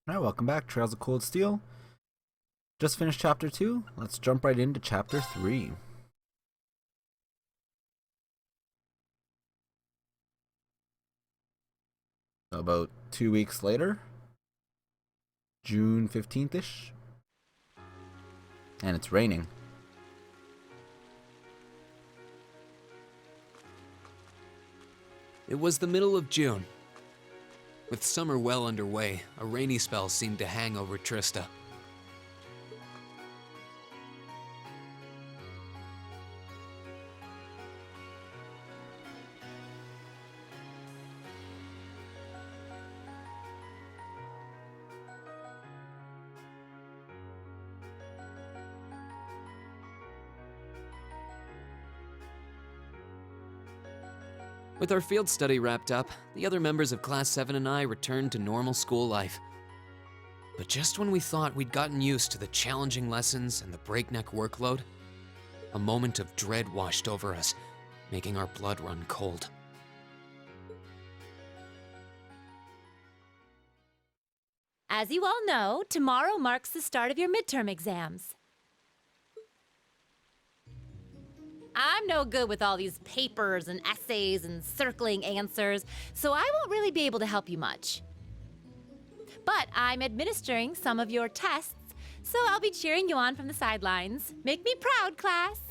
Alright, welcome back. Trails of Cold Steel. Just finished chapter 2. Let's jump right into chapter 3. About 2 weeks later, June 15th-ish, and it's raining. It was the middle of June. With summer well underway, a rainy spell seemed to hang over Trista. With our field study wrapped up, the other members of Class 7 and I returned to normal school life. But just when we thought we'd gotten used to the challenging lessons and the breakneck workload, a moment of dread washed over us, making our blood run cold. As you all know, tomorrow marks the start of your midterm exams. I'm no good with all these papers and essays and circling answers, so I won't really be able to help you much. But I'm administering some of your tests, so I'll be cheering you on from the sidelines. Make me proud, class!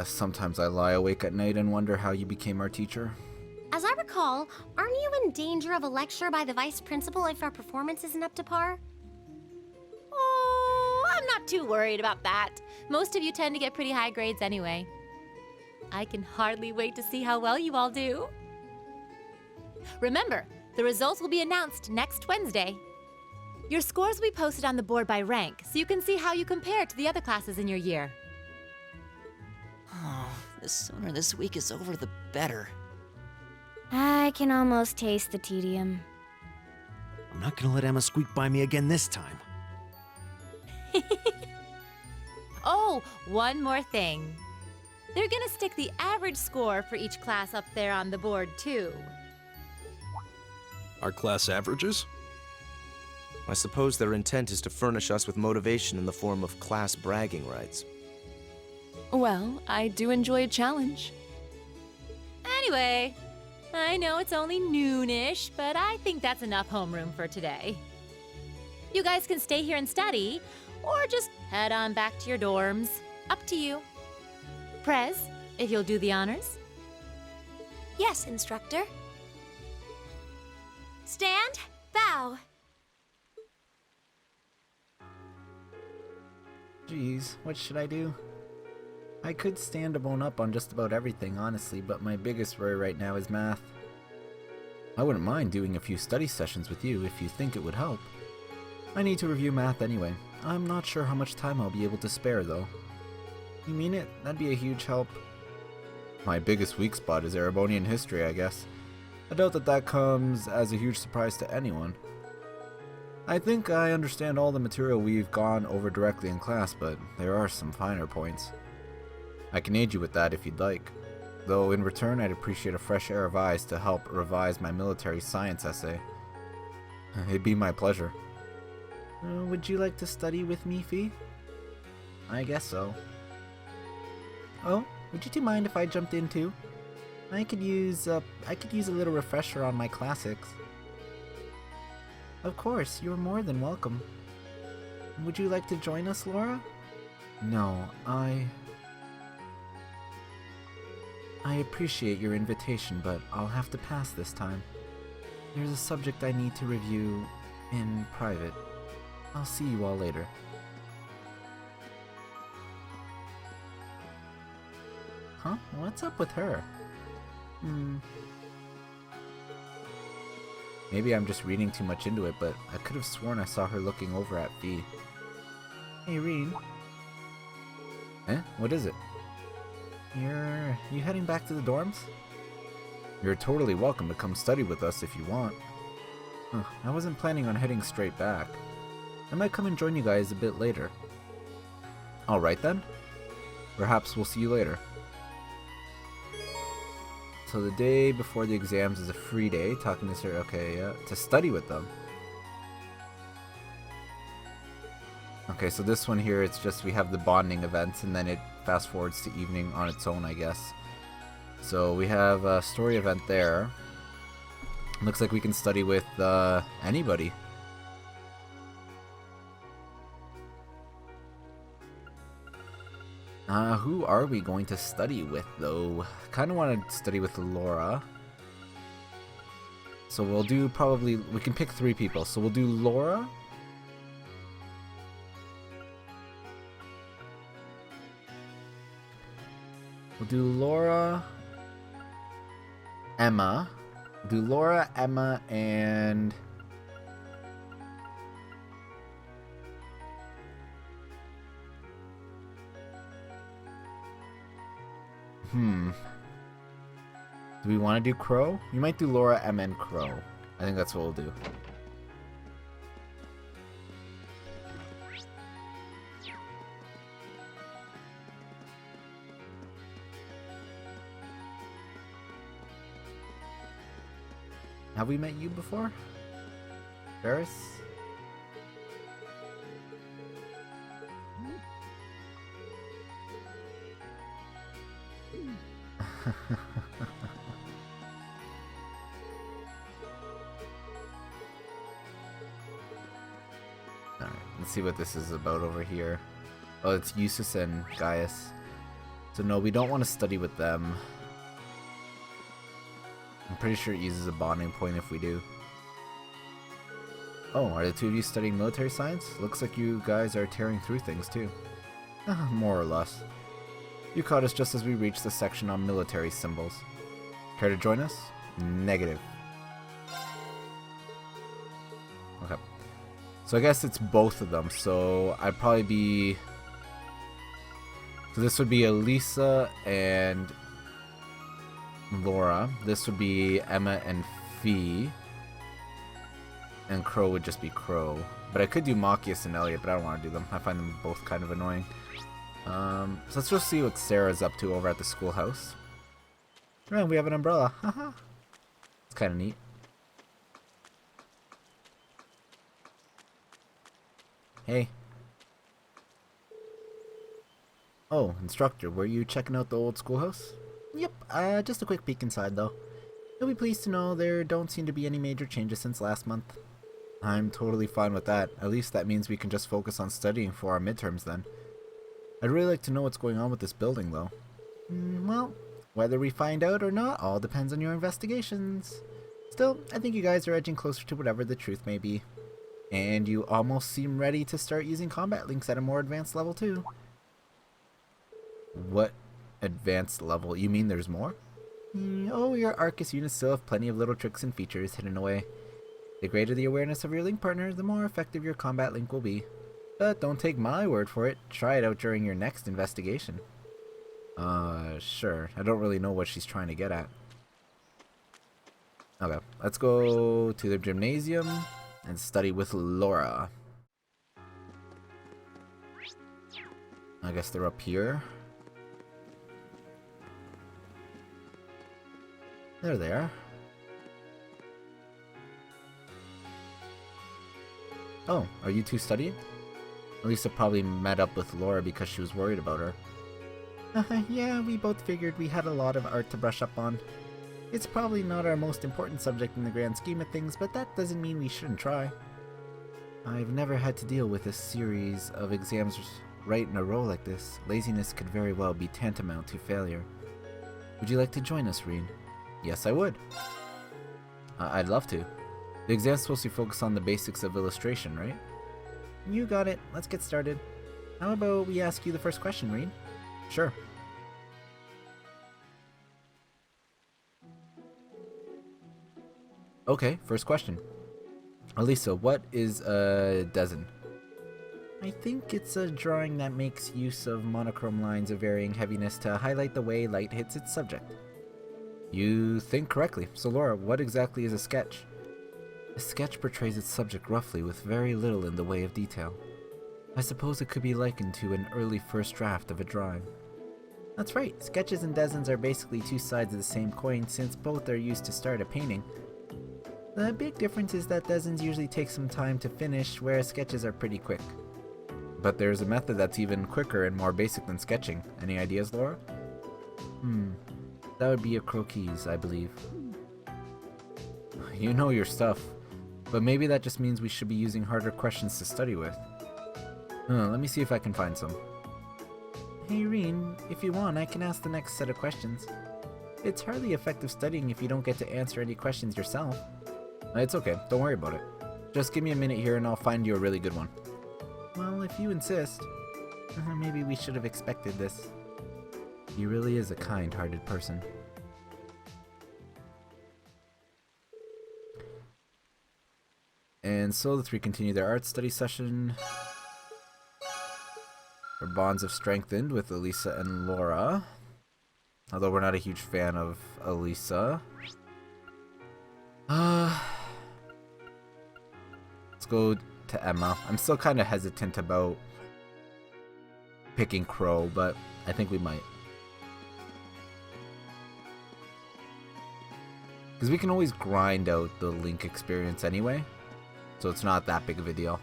Sometimes I lie awake at night and wonder how you became our teacher. As I recall, aren't you in danger of a lecture by the vice principal if our performance isn't up to par? Oh, I'm not too worried about that. Most of you tend to get pretty high grades anyway. I can hardly wait to see how well you all do. Remember, the results will be announced next Wednesday. Your scores will be posted on the board by rank, so you can see how you compare to the other classes in your year. Oh, the sooner this week is over, the better. I can almost taste the tedium. I'm not gonna let Emma squeak by me again this time. Oh, one more thing. They're gonna stick the average score for each class up there on the board, too. Our class averages? I suppose their intent is to furnish us with motivation in the form of class bragging rights. Well, I do enjoy a challenge. Anyway, I know it's only noonish, but I think that's enough homeroom for today. You guys can stay here and study, or just head on back to your dorms. Up to you. Prez, if you'll do the honors. Yes, instructor. Stand, bow. Jeez, what should I do? I could stand a bone up on just about everything, honestly, but my biggest worry right now is math. I wouldn't mind doing a few study sessions with you if you think it would help. I need to review math anyway. I'm not sure how much time I'll be able to spare, though. You mean it? That'd be a huge help. My biggest weak spot is Erebonian history, I guess. I doubt that comes as a huge surprise to anyone. I think I understand all the material we've gone over directly in class, but there are some finer points. I can aid you with that if you'd like, though in return I'd appreciate a fresh pair of eyes to help revise my military science essay. It'd be my pleasure. Would you like to study with me, Fee? I guess so. Oh, would you two mind if I jumped in too? I could use a little refresher on my classics. Of course, you're more than welcome. Would you like to join us, Laura? No, I appreciate your invitation, but I'll have to pass this time. There's a subject I need to review in private. I'll see you all later. Huh? What's up with her? Maybe I'm just reading too much into it, but I could have sworn I saw her looking over at Fee. Hey, Reen. Eh? What is it? You heading back to the dorms? You're totally welcome to come study with us if you want. I wasn't planning on heading straight back. I might come and join you guys a bit later. Alright then. Perhaps we'll see you later. So the day before the exams is a free day. Talking to Sir, okay, yeah, to study with them. Okay, so this one here, it's just we have the bonding events, and then it fast forwards to evening on its own, I guess. So we have a story event there. Looks like we can study with anybody. Who are we going to study with, though? Kind of want to study with Laura. So we'll do probably... We can pick 3 people. So we'll do Laura. We'll do Laura, Emma. We'll do Laura, Emma, and... Do we want to do Crow? We might do Laura, Emma, and Crow. I think that's what we'll do. Have we met you before? Ferris? Alright, let's see what this is about over here. Oh, it's Eustace and Gaius. So no, we don't want to study with them. I'm pretty sure it uses a bonding point if we do. Oh, are the 2 of you studying military science? Looks like you guys are tearing through things too. More or less. You caught us just as we reached the section on military symbols. Care to join us? Negative. Okay. So I guess it's both of them, so I'd probably be... So this would be Elisa and Laura. This would be Emma and Fee. And Crow would just be Crow. But I could do Machias and Elliot, but I don't want to do them. I find them both kind of annoying. So let's just see what Sarah's up to over at the schoolhouse. Oh, we have an umbrella. Haha. It's kind of neat. Hey. Oh, instructor, were you checking out the old schoolhouse? Yep, just a quick peek inside though. You'll be pleased to know there don't seem to be any major changes since last month. I'm totally fine with that. At least that means we can just focus on studying for our midterms then. I'd really like to know what's going on with this building though. Well, whether we find out or not all depends on your investigations. Still, I think you guys are edging closer to whatever the truth may be. And you almost seem ready to start using combat links at a more advanced level too. What advanced level? You mean there's more? Oh, your Arcus units still have plenty of little tricks and features hidden away. The greater the awareness of your link partner, the more effective your combat link will be. But don't take my word for it. Try it out during your next investigation. Sure. I don't really know what she's trying to get at. Okay, let's go to the gymnasium and study with Laura. I guess they're up here. There they are. Oh, are you two studying? Elisa probably met up with Laura because she was worried about her. Yeah, we both figured we had a lot of art to brush up on. It's probably not our most important subject in the grand scheme of things, but that doesn't mean we shouldn't try. I've never had to deal with a series of exams right in a row like this. Laziness could very well be tantamount to failure. Would you like to join us, Reen? Yes, I would. I'd love to. The exam's supposed to focus on the basics of illustration, right? You got it. Let's get started. How about we ask you the first question, Reen? Sure. Okay, first question. Elisa, what is a dozen? I think it's a drawing that makes use of monochrome lines of varying heaviness to highlight the way light hits its subject. You think correctly. So Laura, what exactly is a sketch? A sketch portrays its subject roughly with very little in the way of detail. I suppose it could be likened to an early first draft of a drawing. That's right, sketches and designs are basically two sides of the same coin since both are used to start a painting. The big difference is that designs usually take some time to finish, whereas sketches are pretty quick. But there's a method that's even quicker and more basic than sketching. Any ideas, Laura? That would be a croquis, I believe. You know your stuff, but maybe that just means we should be using harder questions to study with. Let me see if I can find some. Hey Reen, if you want, I can ask the next set of questions. It's hardly effective studying if you don't get to answer any questions yourself. It's okay, don't worry about it. Just give me a minute here and I'll find you a really good one. Well, if you insist. Maybe we should have expected this. He really is a kind-hearted person. And so the three continue their art study session. Their bonds have strengthened with Elisa and Laura. Although we're not a huge fan of Elisa. Let's go to Emma. I'm still kind of hesitant about picking Crow, but I think we might. Because we can always grind out the Link experience anyway. So it's not that big of a deal.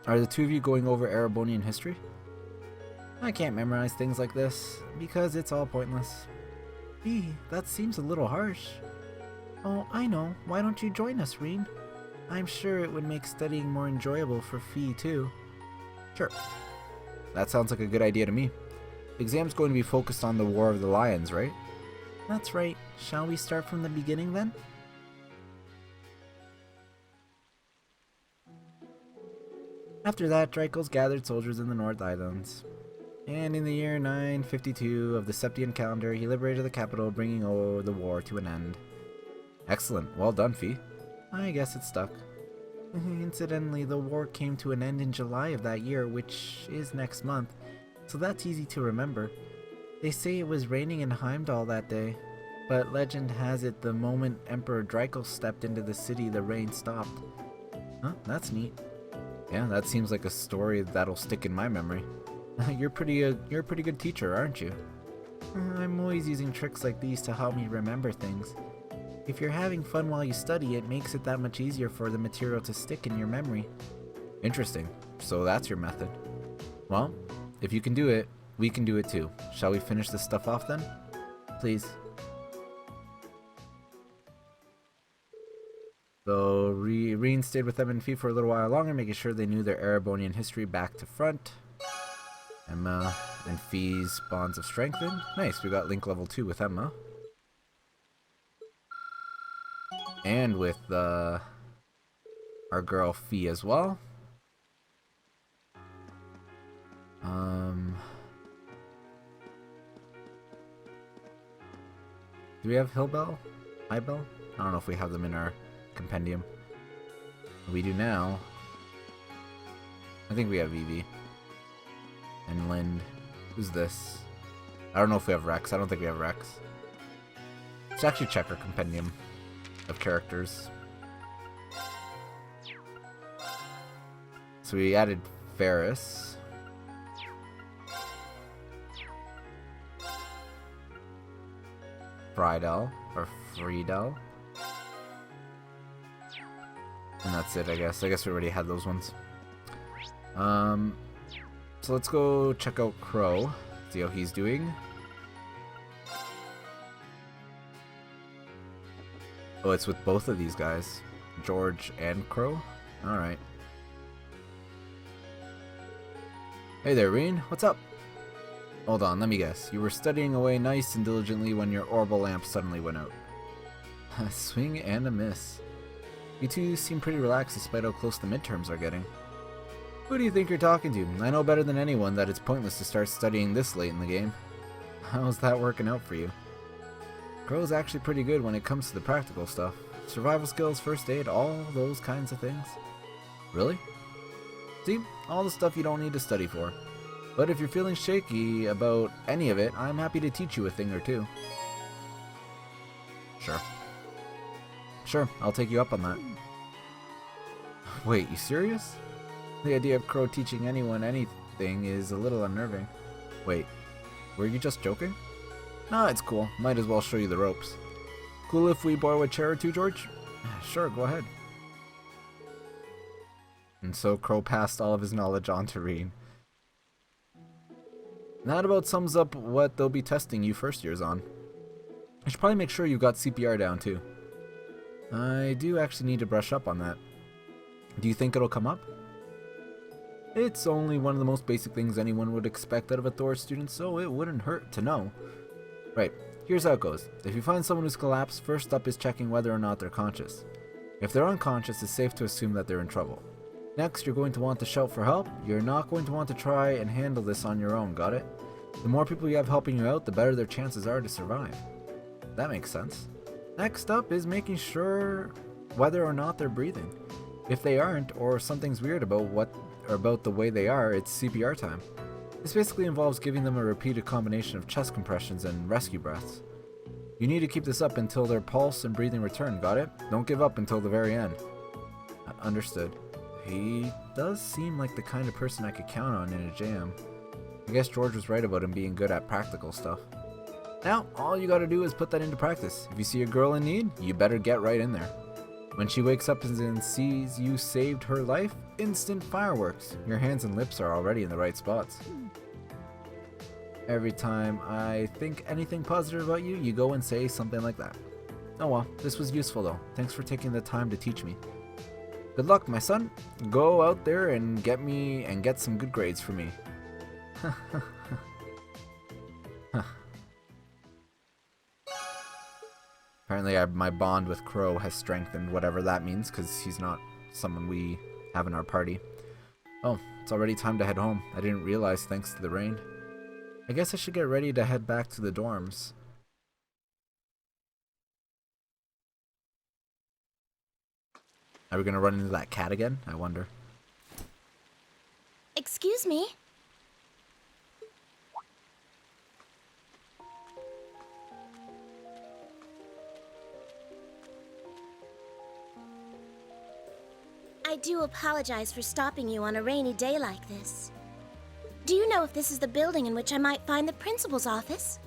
Are the two of you going over Erebonian history? I can't memorize things like this, because it's all pointless. That seems a little harsh. Oh, I know. Why don't you join us, Reen? I'm sure it would make studying more enjoyable for Fee, too. Sure. That sounds like a good idea to me. The exam's going to be focused on the War of the Lions, right? That's right. Shall we start from the beginning, then? After that, Drycles gathered soldiers in the North Islands. And in the year 952 of the Septian calendar, he liberated the capital, bringing the war to an end. Excellent. Well done, Fee. I guess it stuck. Incidentally, the war came to an end in July of that year, which is next month, so that's easy to remember. They say it was raining in Heimdall that day, but legend has it the moment Emperor Drycles stepped into the city, the rain stopped. Huh? That's neat. Yeah, that seems like a story that'll stick in my memory. You're a pretty good teacher, aren't you? I'm always using tricks like these to help me remember things. If you're having fun while you study, it makes it that much easier for the material to stick in your memory. Interesting. So that's your method. Well, if you can do it, we can do it too. Shall we finish this stuff off then? Please. So Reen stayed with Emma and Fee for a little while longer, making sure they knew their Erebonian history back to front. Emma and Fee's bonds have strengthened. Nice, we got Link level 2 with Emma. And with our girl Fee as well. Do we have Hillbell? Highbell? I don't know if we have them in our compendium. We do now. I think we have Vivi. And Lind. Who's this? I don't know if we have Rex. I don't think we have Rex. Let's actually check our compendium of characters. So we added Ferris. Friedel, or Friedel. And that's it, I guess. I guess we already had those ones. So let's go check out Crow, see how he's doing. Oh, it's with both of these guys, George and Crow? Alright. Hey there, Reen. What's up? Hold on, let me guess. You were studying away nice and diligently when your orbital lamp suddenly went out. A swing and a miss. You two seem pretty relaxed despite how close the midterms are getting. Who do you think you're talking to? I know better than anyone that it's pointless to start studying this late in the game. How's that working out for you? Crow's actually pretty good when it comes to the practical stuff. Survival skills, first aid, all those kinds of things. Really? See? All the stuff you don't need to study for. But if you're feeling shaky about any of it, I'm happy to teach you a thing or two. Sure. Sure, I'll take you up on that. Wait, you serious? The idea of Crow teaching anyone anything is a little unnerving. Wait, were you just joking? Nah, it's cool. Might as well show you the ropes. Cool if we borrow a chair or two, George? Sure, go ahead. And so Crow passed all of his knowledge on to Reen. That about sums up what they'll be testing you first years on. I should probably make sure you got CPR down too. I do actually need to brush up on that. Do you think it'll come up? It's only one of the most basic things anyone would expect out of a Thor student, so it wouldn't hurt to know. Right, here's how it goes. If you find someone who's collapsed, first up is checking whether or not they're conscious. If they're unconscious, it's safe to assume that they're in trouble. Next, you're going to want to shout for help. You're not going to want to try and handle this on your own, got it? The more people you have helping you out, the better their chances are to survive. That makes sense. Next up is making sure whether or not they're breathing. If they aren't, or something's weird about the way they are, it's CPR time. This basically involves giving them a repeated combination of chest compressions and rescue breaths. You need to keep this up until their pulse and breathing return, got it? Don't give up until the very end. Understood. He does seem like the kind of person I could count on in a jam. I guess George was right about him being good at practical stuff. Now, all you gotta do is put that into practice. If you see a girl in need, you better get right in there. When she wakes up and sees you saved her life, instant fireworks. Your hands and lips are already in the right spots. Every time I think anything positive about you, you go and say something like that. Oh well, this was useful though. Thanks for taking the time to teach me. Good luck, my son. Go out there and get some good grades for me. Apparently my bond with Crow has strengthened, whatever that means, because he's not someone we have in our party. Oh, it's already time to head home. I didn't realize thanks to the rain. I guess I should get ready to head back to the dorms. Are we gonna run into that cat again? I wonder. Excuse me? I do apologize for stopping you on a rainy day like this. Do you know if this is the building in which I might find the principal's office?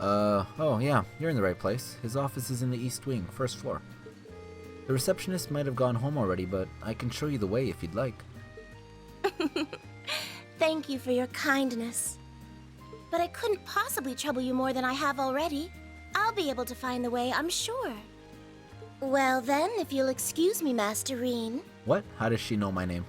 Oh yeah, you're in the right place. His office is in the East Wing, first floor. The receptionist might have gone home already, but I can show you the way if you'd like. Thank you for your kindness. But I couldn't possibly trouble you more than I have already. I'll be able to find the way, I'm sure. Well then, if you'll excuse me, Master Reen. What? How does she know my name?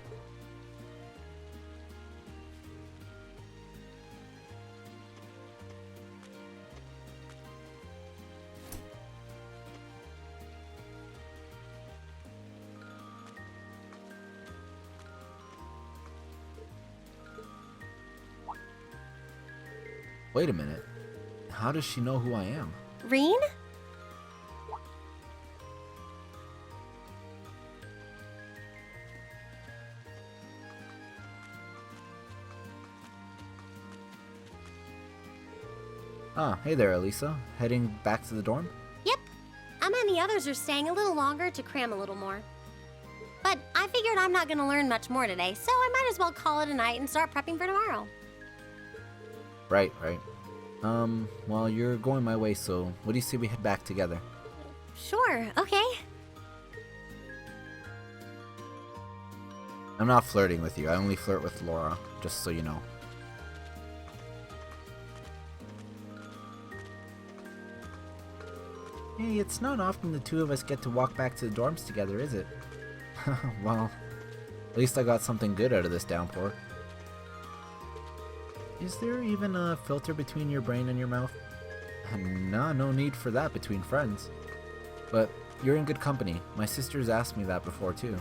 Wait a minute. How does she know who I am? Reen? Ah, hey there, Elisa. Heading back to the dorm? Yep. Emma and the others are staying a little longer to cram a little more. But I figured I'm not gonna learn much more today, so I might as well call it a night and start prepping for tomorrow. Right. Well, you're going my way, so what do you say we head back together? Sure, okay. I'm not flirting with you. I only flirt with Laura, just so you know. Hey, it's not often the two of us get to walk back to the dorms together, is it? Well, at least I got something good out of this downpour. Is there even a filter between your brain and your mouth? Nah, no need for that between friends. But you're in good company. My sister's asked me that before too.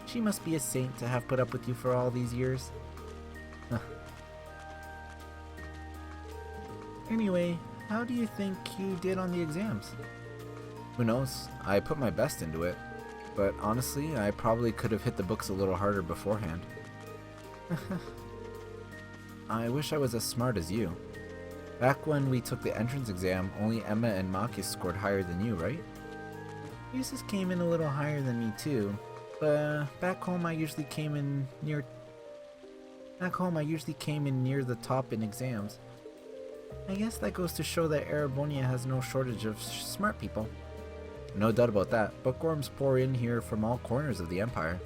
She must be a saint to have put up with you for all these years. Anyway, how do you think you did on the exams? Who knows? I put my best into it. But honestly, I probably could have hit the books a little harder beforehand. I wish I was as smart as you. Back when we took the entrance exam, only Emma and Maki scored higher than you, right? Uses came in a little higher than me too, but back home I usually came in near the top in exams. I guess that goes to show that Erebonia has no shortage of smart people. No doubt about that. Bookworms pour in here from all corners of the Empire.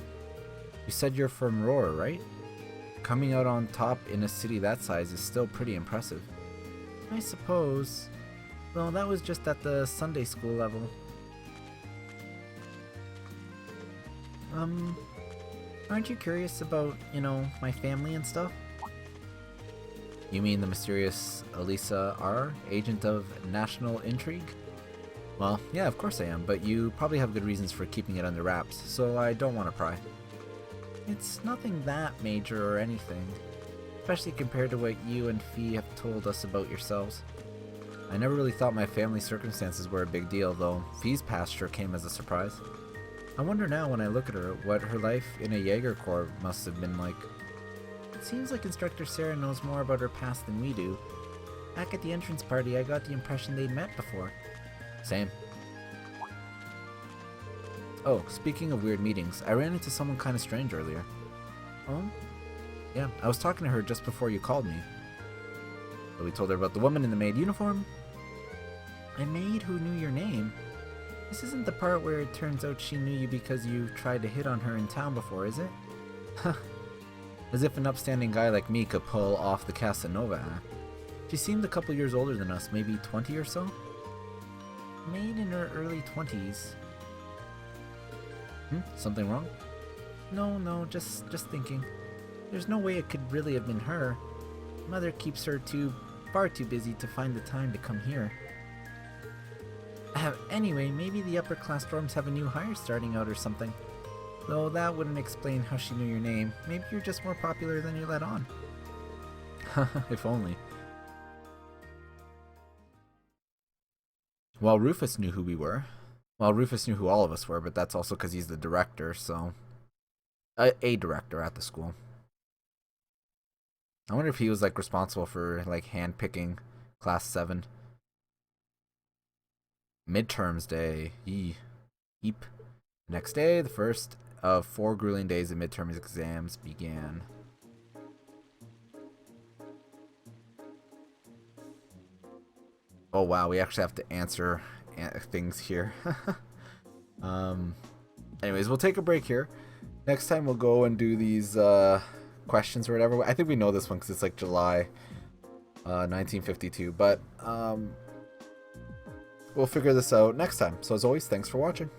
You said you're from Roar, right? Coming out on top in a city that size is still pretty impressive. I suppose. Well, that was just at the Sunday school level. Aren't you curious about, my family and stuff? You mean the mysterious Elisa R., agent of national intrigue? Well, yeah, of course I am, but you probably have good reasons for keeping it under wraps, so I don't want to pry. It's nothing that major or anything, especially compared to what you and Fee have told us about yourselves. I never really thought my family circumstances were a big deal, though Fee's past sure came as a surprise. I wonder now when I look at her what her life in a Jaeger Corps must have been like. It seems like Instructor Sarah knows more about her past than we do. Back at the entrance party, I got the impression they'd met before. Same. Oh, speaking of weird meetings, I ran into someone kind of strange earlier. Oh? Yeah, I was talking to her just before you called me. So we told her about the woman in the maid uniform. A maid who knew your name? This isn't the part where it turns out she knew you because you tried to hit on her in town before, is it? Huh. As if an upstanding guy like me could pull off the Casanova act. She seemed a couple years older than us, maybe 20 or so? Maid in her early 20s. Something wrong? No, just thinking. There's no way it could really have been her. Mother keeps her far too busy to find the time to come here. Anyway, maybe the upper class dorms have a new hire starting out or something. Though that wouldn't explain how she knew your name. Maybe you're just more popular than you let on. If only. Well, Rufus knew who we were. Well, Rufus knew who all of us were, but that's also because he's the director, so... A director at the school. I wonder if he was, responsible for, hand-picking Class 7. Midterms day. Yeep. Next day, the first of 4 grueling days of midterm exams began. Oh wow, we actually have to answer things here. Anyways, we'll take a break here. Next time we'll go and do these questions or whatever. I think we know this one because it's July 1952, but we'll figure this out next time. So as always, thanks for watching.